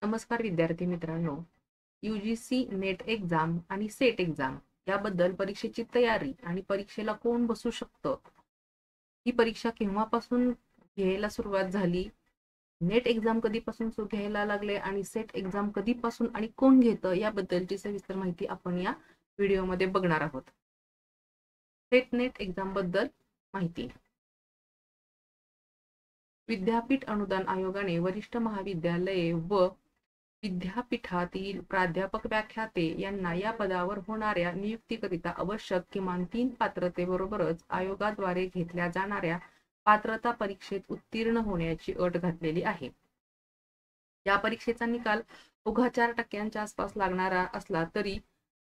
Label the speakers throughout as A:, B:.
A: नमस्कार विद्यार्थी मित्रांनो, UGC नेट एक्झाम आणि सेट एक्झाम याबद्दल परीक्षेची तयारी आणि परीक्षेला कोण बसू शकतं, ही परीक्षा केव्हापासून घ्यायला सुरुवात झाली, नेट एक्झाम कधीपासून घ्यायला लागले आणि सेट एक्झाम कधीपासून आणि कोण घेतं याबद्दलची सविस्तर माहिती आपण या व्हिडिओमध्ये बघणार आहोत. सेट नेट एक्झाम बद्दल माहिती. विद्यापीठ अनुदान आयोगाने वरिष्ठ महाविद्यालये व विद्यापीठातील प्राध्यापक व्याख्याते यांना या पदावर होणाऱ्या नियुक्तीकरिता आवश्यक किमान 3 पात्रतेबरोबरच आयोगाद्वारे घेतल्या जाणाऱ्या पात्रता परीक्षेत उत्तीर्ण होण्याची अट घातलेली आहे. या परीक्षेचा निकाल उघा 4% आसपास लागणारा असला तरी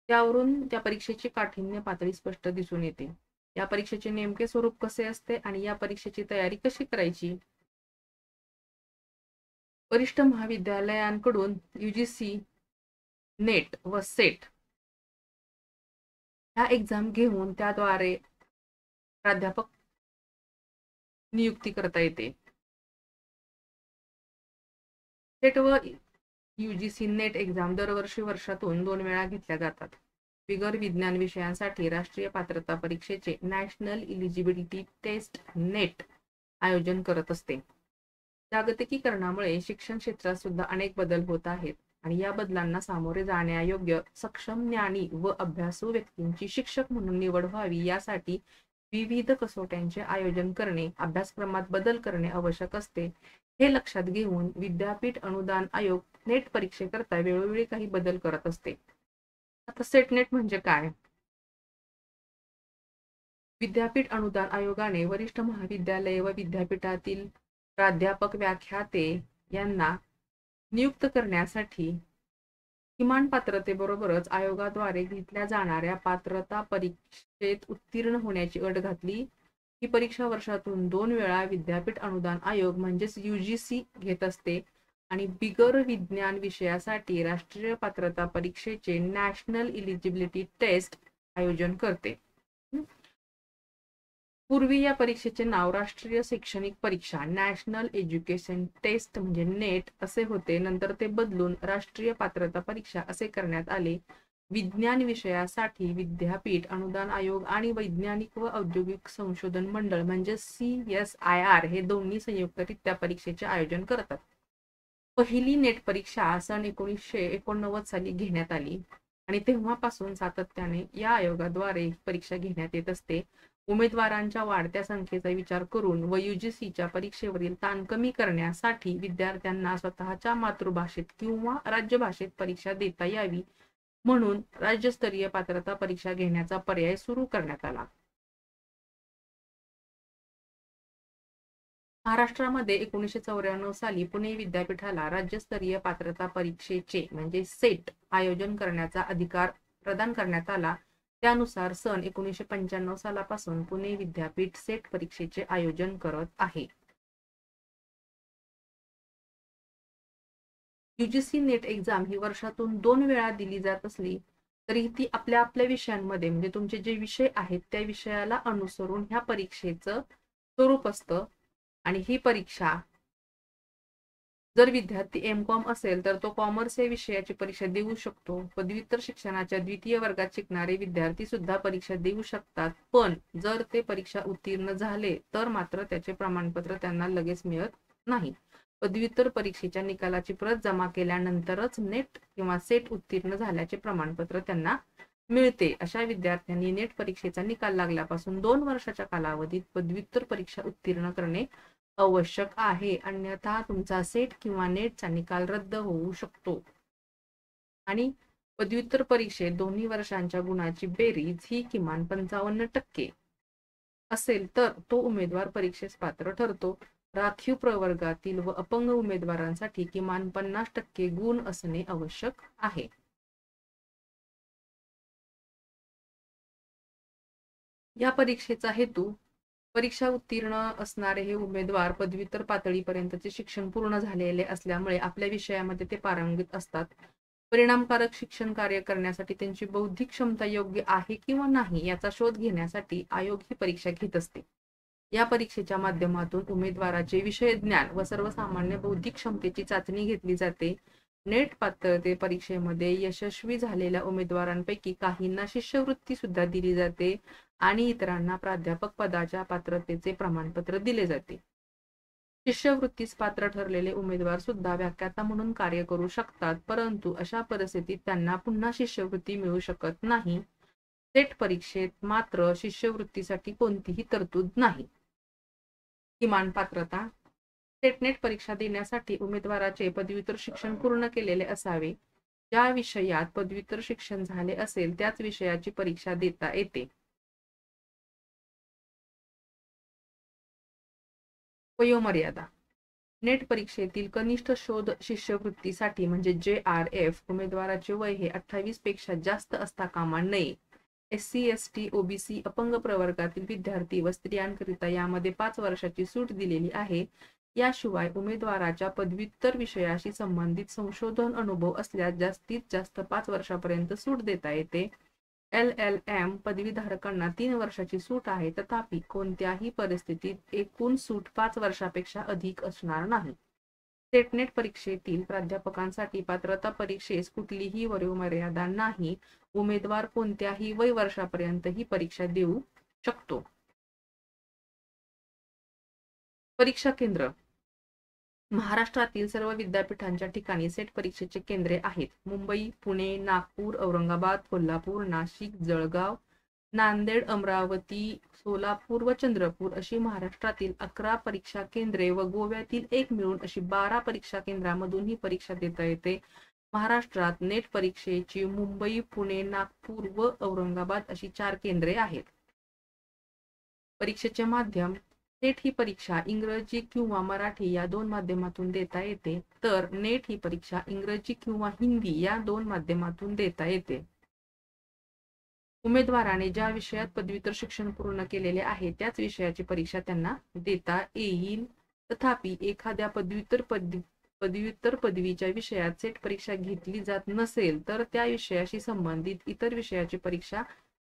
A: त्यावरून त्या परीक्षेची काठिण्य पातळी स्पष्ट दिसून येते. या परीक्षेचे नेमके स्वरूप कसे असते आणि या परीक्षेची तयारी कशी करायची? वरिष्ठ महाविद्यालयांकडून UGC नेट व सेट ह्या एक्झाम घेऊन त्याद्वारे प्राध्यापक नियुक्ती करता येते. सेट व UGC नेट एक्झाम दरवर्षी वर्षातून 2 वेळा घेतल्या जातात. बिगर विज्ञान विषयांसाठी राष्ट्रीय पात्रता परीक्षेचे नॅशनल इलिजिबिलिटी टेस्ट नेट आयोजन करत असते. जागतिकीकरणामुळे शिक्षण क्षेत्रात सुद्धा अनेक बदल होत आहेत आणि या बदलांना सामोरे जाण्यायोग्य सक्षम ज्ञानी व अभ्यासू व्यक्तींची शिक्षक म्हणून निवड व्हावी यासाठी विविध कसोट्यांचे आयोजन करणे, अभ्यासक्रमात बदल करणे आवश्यक असते. हे लक्षात घेऊन विद्यापीठ अनुदान आयोग नेट परीक्षेकरता वेळोवेळी काही बदल करत असते. आता सेट नेट म्हणजे काय? विद्यापीठ अनुदान आयोगाने वरिष्ठ महाविद्यालये व विद्यापीठातील प्राध्यापक व्याख्याते यांना नियुक्त करण्यासाठी किमान पात्रतेबरोबरच आयोगाद्वारे घेतल्या जाणाऱ्या पात्रता परीक्षेत उत्तीर्ण होण्याची अट घातली. ही परीक्षा वर्षातून 2 वेळा विद्यापीठ अनुदान आयोग म्हणजेच UGC घेत असते आणि बिगर विज्ञान विषयासाठी राष्ट्रीय पात्रता परीक्षेचे नॅशनल इलिजिबिलिटी टेस्ट आयोजन करते. पूर्वी या परीक्षेचे नाव राष्ट्रीय शैक्षणिक परीक्षा नॅशनल एज्युकेशन टेस्ट म्हणजे नेट असे होते. नंतर ते बदलून राष्ट्रीय पात्रता परीक्षा असे करण्यात आले. विज्ञान विषयासाठी विद्यापीठ अनुदान आयोग आणि वैज्ञानिक व औद्योगिक संशोधन मंडळ म्हणजे CSIR हे दोन्ही संयुक्तरित्या परीक्षेचे आयोजन करतात. पहिली नेट परीक्षा सन 1989 साली घेण्यात आली आणि तेव्हापासून सातत्याने या आयोगाद्वारे परीक्षा घेण्यात येत असते. उमेदवारांच्या वाढत्या संख्येचा विचार करून व UGCच्या परीक्षेवरील ताण कमी करण्यासाठी विद्यार्थ्यांना स्वतःच्या मातृभाषेत किंवा राज्यभाषेत परीक्षा देता यावी म्हणून राज्यस्तरीय पात्रता परीक्षा घेण्याचा पर्याय सुरू करण्यात आला. महाराष्ट्रामध्ये 1994 साली पुणे विद्यापीठाला राज्यस्तरीय पात्रता परीक्षेचे म्हणजे सेट आयोजन करण्याचा अधिकार प्रदान करण्यात आला. त्यानुसार सन 1995 सालापासून पुणे विद्यापीठ सेट परीक्षेचे आयोजन करत आहे. UGC नेट एक्झाम ही वर्षातून 2 वेळा दिली जात असली तरी ती आपल्या विषयांमध्ये म्हणजे तुमचे जे विषय आहेत त्या विषयाला अनुसरून ह्या परीक्षेचं स्वरूप असतं आणि ही परीक्षा जर विद्यार्थी MCOM असेल तर तो कॉमर्स या विषयाची परीक्षा देऊ शकतो. पदव्युत्तर शिक्षणाच्या द्वितीय वर्गात शिकणारे विद्यार्थी सुद्धा परीक्षा देऊ शकतात, पण जर ते परीक्षा उत्तीर्ण झाले तर मात्र त्याचे प्रमाणपत्र त्यांना लगेच मिळत नाही. पदव्युत्तर परीक्षेच्या निकालाची प्रत जमा केल्यानंतरच नेट किंवा सेट उत्तीर्ण झाल्याचे प्रमाणपत्र त्यांना मिळते. अशा विद्यार्थ्यांनी नेट परीक्षेचा निकाल लागल्यापासून 2 वर्षाच्या कालावधीत पदव्युत्तर परीक्षा उत्तीर्ण करणे आवश्यक आहे, अन्यथा तुमचा सेट किंवा नेटचा निकाल रद्द होऊ शकतो आणि पदव्युत्तर परीक्षेत दोन्ही वर्षांच्या गुणाची बेरीज ही किमान 55% असेल तर तो उमेदवार परीक्षेस पात्र ठरतो. राखीव प्रवर्गातील व अपंग उमेदवारांसाठी किमान 50% गुण असणे आवश्यक आहे. या परीक्षेचा हेतू परीक्षा उत्तीर्ण असणारे हे उमेदवार पदव्युत्तर पातळीपर्यंतचे शिक्षण पूर्ण झालेले असल्यामुळे आपल्या विषयामध्ये ते पारंगत असतात. परिणामकारक शिक्षण कार्य करण्यासाठी त्यांची बौद्धिक क्षमता योग्य आहे किंवा नाही याचा शोध घेण्यासाठी आयोग ही परीक्षा घेत असते. या परीक्षेच्या माध्यमातून उमेदवाराचे विषय ज्ञान व सर्वसामान्य बौद्धिक क्षमतेची चाचणी घेतली जाते. नेट पात्रते परीक्षेमध्ये यशस्वी झालेल्या उमेदवारांपैकी काहींना शिष्यवृत्ती सुद्धा दिली जाते आणि इतरांना प्राध्यापक पदाच्या पात्रतेचे प्रमाणपत्र दिले जाते. शिष्यवृत्तीस पात्र ठरलेले उमेदवार सुद्धा व्याख्याता म्हणून कार्य करू शकतात, परंतु अशा परिस्थितीत त्यांना पुन्हा शिष्यवृत्ती मिळू शकत नाही. सेट परीक्षेत मात्र शिष्यवृत्तीसाठी कोणतीही तरतूद नाही. किमान पात्रता. सेट-नेट परीक्षा देण्यासाठी उमेदवाराचे पदव्युत्तर शिक्षण पूर्ण केलेले असावे. ज्या विषयात पदव्युत्तर शिक्षण झाले असेल त्याच विषयाची परीक्षा देता येते. वयोमर्यादा. नेट परीक्षेतील कनिष्ठ शोध शिष्यवृत्तीसाठी म्हणजे JRF उमेदवाराचे वय हे 28 पेक्षा जास्त असता कामा नये. SC, ST, OBC, अपंग प्रवर्गातील विद्यार्थी व स्त्रियांकरिता यामध्ये 5 वर्षाची सूट दिलेली आहे. याशिवाय उमेदवाराच्या पदव्युत्तर विषयाशी संबंधित संशोधन अनुभव असल्यास जास्तीत जास्त 5 वर्षापर्यंत सूट देता येते. LLM पदवीधारकांना 3 वर्षाची सूट आहे, तथापि कोणत्याही परिस्थितीत एकूण सूट 5 वर्षापेक्षा अधिक असणार नाही. सेट-नेट परीक्षेतील प्राध्यापकांसाठी पात्रता परीक्षेस कुठलीही वयोमर्यादा नाही. उमेदवार कोणत्याही वय वर्षापर्यंत ही परीक्षा देऊ शकतो. परीक्षा केंद्र. महाराष्ट्रातील सर्व विद्यापीठांच्या ठिकाणी सेट परीक्षेचे केंद्रे आहेत. मुंबई, पुणे, नागपूर, औरंगाबाद, कोल्हापूर, नाशिक, जळगाव, नांदेड, अमरावती, सोलापूर व चंद्रपूर अशी महाराष्ट्रातील 11 परीक्षा केंद्रे व गोव्यातील 1 मिळून अशी 12 परीक्षा केंद्रांमधून ही परीक्षा देता येते. महाराष्ट्रात नेट परीक्षेची मुंबई, पुणे, नागपूर व औरंगाबाद अशी 4 केंद्रे आहेत. परीक्षेचे माध्यम. सेट ही परीक्षा इंग्रजी किंवा मराठी या 2 माध्यमातून देता येते, तर नेट ही परीक्षा इंग्रजी किंवा हिंदी या 2 माध्यमातून देता येते. उमेदवाराने ज्या विषयात पदव्युत्तर शिक्षण पूर्ण केलेले आहे त्याच विषयाची परीक्षा त्यांना देता येईल. तथापि एखाद्या पदव्युत्तर पदवीच्या विषयात सेट परीक्षा घेतली जात नसेल तर त्या विषयाशी संबंधित इतर विषयाची परीक्षा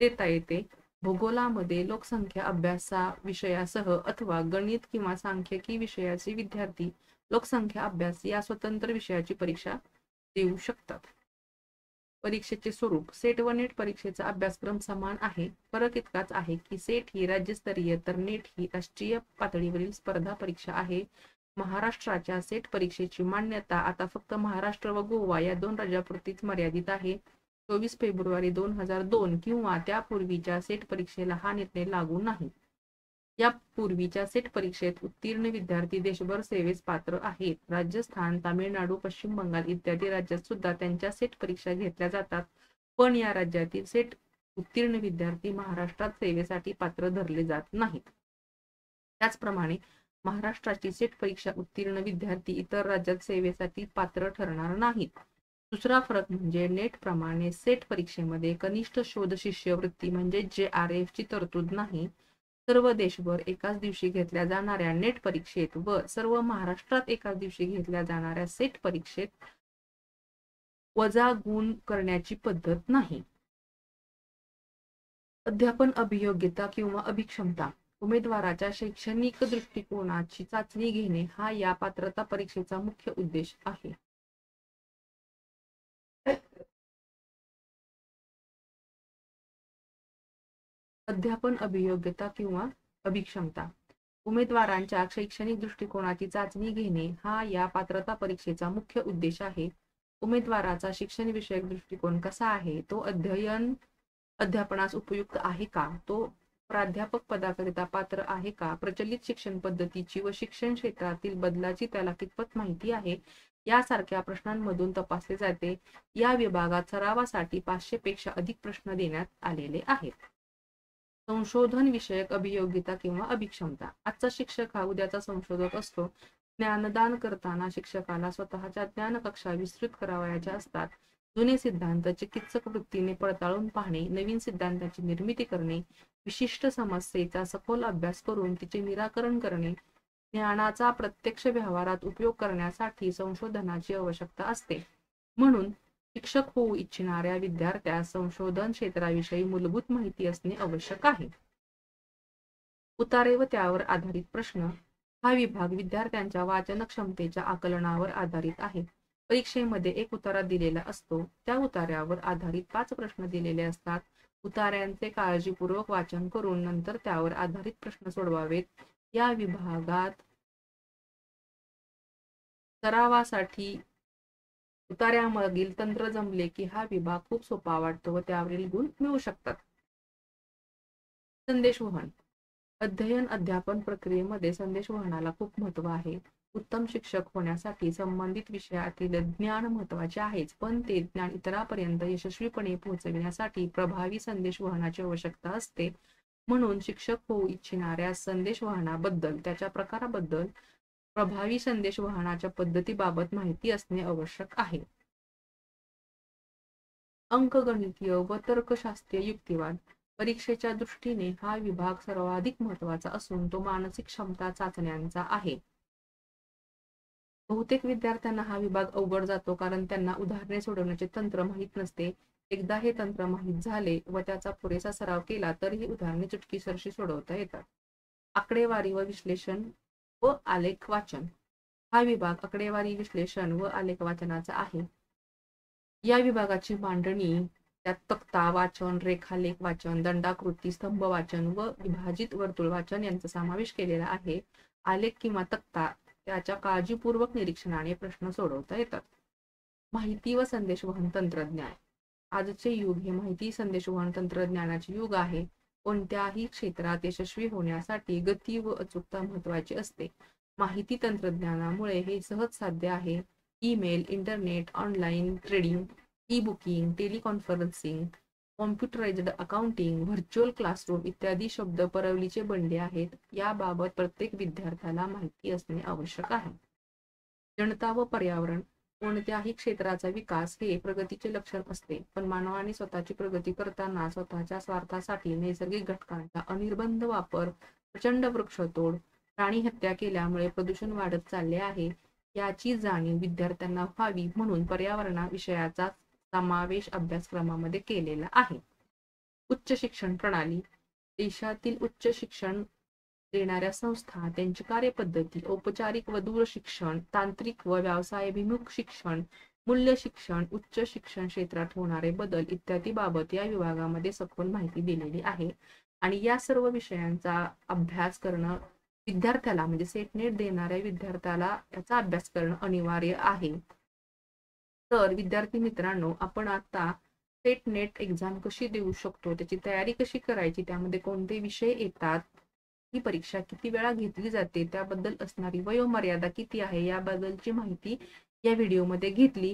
A: देता येते. भूगोलामध्ये लोकसंख्या अभ्यासा विषयासह अथवा गणित किंवा सांख्यिकी विषयाचे विद्यार्थी लोकसंख्या अभ्यास या स्वतंत्र विषयाची परीक्षा देऊ शकतात. परीक्षेचे स्वरूप. सेट व नेट परीक्षेचा अभ्यासक्रम समान आहे. फरक इतकाच आहे की सेट ही राज्यस्तरीय तर नेट ही राष्ट्रीय पातळीवरील स्पर्धा परीक्षा आहे. महाराष्ट्राच्या सेट परीक्षेची मान्यता आता फक्त महाराष्ट्र व गोवा या 2 राज्यापुरतीच मर्यादित आहे. 24 फेब्रुवारी 2002 किंवा त्यापूर्वीच्या सेट परीक्षेला हा निर्णय लागू नाही. यापूर्वीच्या सेट परीक्षेत उत्तीर्ण विद्यार्थी देशभर सेवेस पात्र आहेत. राजस्थान, तामिळनाडू, पश्चिम बंगाल इत्यादी राज्यात सुद्धा त्यांच्या सेट परीक्षा घेतल्या जातात, पण या राज्यातील सेट उत्तीर्ण विद्यार्थी महाराष्ट्रात सेवेसाठी पात्र धरले जात नाहीत. त्याचप्रमाणे महाराष्ट्राची सेट परीक्षा उत्तीर्ण विद्यार्थी इतर राज्यात सेवेसाठी पात्र ठरणार नाहीत. दुसरा फरक म्हणजे नेट प्रमाणे सेट परीक्षेमध्ये कनिष्ठ शोध शिष्यवृत्ती म्हणजे JRF ची तरतूद नाही. सर्व देशभर एकाच दिवशी घेतल्या जाणाऱ्या नेट परीक्षेत व सर्व महाराष्ट्रात एकाच दिवशी घेतल्या जाणाऱ्या सेट परीक्षेत वजा गुण करण्याची पद्धत नाही. अध्यापन अभियोग्यता किंवा अभिक्षमता. उमेदवाराच्या शैक्षणिक दृष्टिकोनाची चाचणी घेणे हा या पात्रता परीक्षेचा मुख्य उद्देश आहे. अध्यापन अभियोग्यता किंवा अभिक्षमता. उमेदवारांच्या शैक्षणिक दृष्टिकोनाची चाचणी घेणे हा या पात्रता परीक्षेचा मुख्य उद्देश आहे. उमेदवाराचा शिक्षण विषयक दृष्टिकोन कसा आहे, तो अध्यापनास उपयुक्त आहे का, तो प्राध्यापक पदाकरिता पात्र आहे का, प्रचलित शिक्षण पद्धतीची व शिक्षण क्षेत्रातील बदलाची त्याला कितपत माहिती आहे, यासारख्या प्रश्नांमधून तपासले जाते. या विभागात सरावासाठी 500 पेक्षा अधिक प्रश्न देण्यात आलेले आहेत. संशोधन विषयक अभियोग्यता किंवा अभिक्षमता. आजचा शिक्षक हा उद्याचा संशोधक असतो. ज्ञानदान करताना शिक्षकाला स्वतःच्या ज्ञानकक्षा विस्तृत करावयाच्या असतात. जुने सिद्धांत चिकित्सक वृत्तीने पडताळून पाहणे, नवीन सिद्धांताची निर्मिती करणे, विशिष्ट समस्येचा सखोल अभ्यास करून तिचे निराकरण करणे, ज्ञानाचा प्रत्यक्ष व्यवहारात उपयोग करण्यासाठी संशोधनाची आवश्यकता असते. म्हणून शिक्षक होऊ इच्छिणाऱ्या विद्यार्थ्यास संशोधन क्षेत्राविषयी मूलभूत माहिती असणे आवश्यक आहे. उतारे व त्यावर आधारित प्रश्न. हा विभाग विद्यार्थ्यांच्या वाचन क्षमतेच्या आकलनावर आधारित आहे. परीक्षेमध्ये एक उतारा दिलेला असतो. त्या उतार्यावर आधारित 5 प्रश्न दिलेले असतात. उतार्यांचे काळजीपूर्वक वाचन करून नंतर त्यावर आधारित प्रश्न सोडवावेत. या विभागात सरावासाठी उतार्यामागील तंत्र जमले की हा विभाग खूप सोपा वाटतो व त्यावरील गुण मिळू शकतात. संदेशवहन. अध्ययन अध्यापन प्रक्रियेमध्ये संदेशवहनाला खूप महत्त्व आहे. उत्तम शिक्षक होण्यासाठी संबंधित विषयातील ज्ञान महत्त्वाचे आहेच, पण ते ज्ञान इतरांपर्यंत यशस्वीपणे पोहोचविण्यासाठी प्रभावी संदेशवहनाची आवश्यकता असते. म्हणून शिक्षक होऊ इच्छिणाऱ्या संदेशवहनाबद्दल, त्याच्या प्रकाराबद्दल, प्रभावी संदेशवहनाच्या पद्धतीबाबत माहिती असणे आवश्यक आहे. अंकगणितीय व तर्कशास्त्रीय युक्तिवाद. परीक्षेच्या दृष्टीने हा विभाग सर्वाधिक महत्त्वाचा असून तो मानसिक क्षमता चाचण्यांचा आहे. बहुतेक विद्यार्थ्यांना हा विभाग अवघड जातो कारण त्यांना उदाहरणे सोडवण्याचे तंत्र माहीत नसते. एकदा हे तंत्र माहीत झाले व त्याचा पुरेसा सराव केला तर ही उदाहरणे चुटकीसरशी सोडवता येतात. आकडेवारी व विश्लेषण व आलेख वाचन. हा विभाग आकडेवारी विश्लेषण व आलेख वाचनाचा आहे. या विभागाची मांडणी त्यात तक्ता वाचन, रेखालेख वाचन, दंडाकृती, स्तंभ वाचन व विभाजित वर्तुळ वाचन यांचा समावेश केलेला आहे. आलेख किंवा तक्ता त्याच्या काळजीपूर्वक निरीक्षणाने प्रश्न सोडवता येतात. माहिती व संदेशवहन तंत्रज्ञान. आजचे युग हे माहिती संदेशवहन तंत्रज्ञानाचे युग आहे. कोणत्याही क्षेत्रात यशस्वी होण्यासाठी गती व अचूकता महत्त्वाची असते. माहिती तंत्रज्ञानामुळे हे सहज साध्य आहे. Email, internet, online trading, e booking, teleconferencing, computerised accounting, virtual classroom इत्यादी शब्द परवलीचे बनले आहेत. याबाबत प्रत्येक विद्यार्थ्याला माहिती असणे आवश्यक आहे. जनता व पर्यावरण. कोणत्याही क्षेत्राचा विकास हे प्रगतीचे लक्षण असते, पण मानवाने स्वतःची प्रगती करताना स्वतःच्या स्वार्थासाठी नैसर्गिक घटकांचा अनिर्बंध वापर, प्रचंड वृक्षतोड, प्राणी हत्या केल्यामुळे प्रदूषण वाढत चालले आहे. याची जाणीव विद्यार्थ्यांना व्हावी म्हणून पर्यावरणा विषयाचा समावेश अभ्यासक्रमामध्ये केलेला आहे. उच्च शिक्षण प्रणाली. देशातील उच्च शिक्षण देणाऱ्या संस्था, त्यांची कार्यपद्धती, औपचारिक व दूर शिक्षण, तांत्रिक व व्यवसायाभिमुख शिक्षण, मूल्य शिक्षण, उच्च शिक्षण क्षेत्रात होणारे बदल इत्यादी बाबत या विभागामध्ये सखोल माहिती दिलेली आहे. आणि या सर्व विषयांचा अभ्यास करणं विद्यार्थ्याला म्हणजे सेट नेट देणाऱ्या विद्यार्थ्याला याचा अभ्यास करणं अनिवार्य आहे. तर विद्यार्थी मित्रांनो, आपण आता सेट नेट एक्झाम कशी देऊ शकतो, त्याची तयारी कशी करायची, त्यामध्ये कोणते विषय येतात, ही परीक्षा किती वेळा घेतली जाते, त्याबद्दल असणारी वयोमर्यादा किती आहे याबद्दलची माहिती या व्हिडिओमध्ये घेतली.